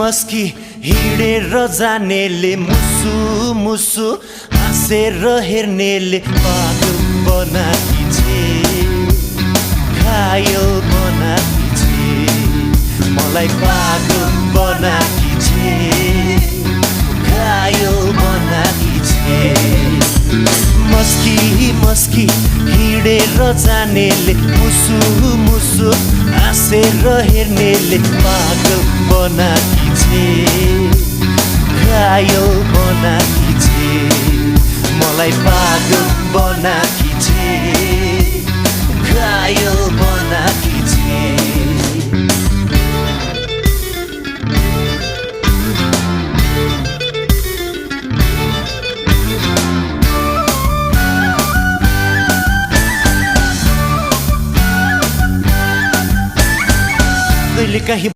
मस्की हिँडेर जानेले मुसु मुसु हाँसेर हेर्नेले पागल बनाकी छे घायल बनाकी छे मलाई पागल बनाकी छे घायल बनाकी छे मस्की मस्की हिँडेर जानेले मुसु मुसु हाँसेर हेर्नेले पागल बनाकी छे घायल बनाकी छे मलाई पागल बनाकी छे घायल बनाकी छे कहिले काहीँ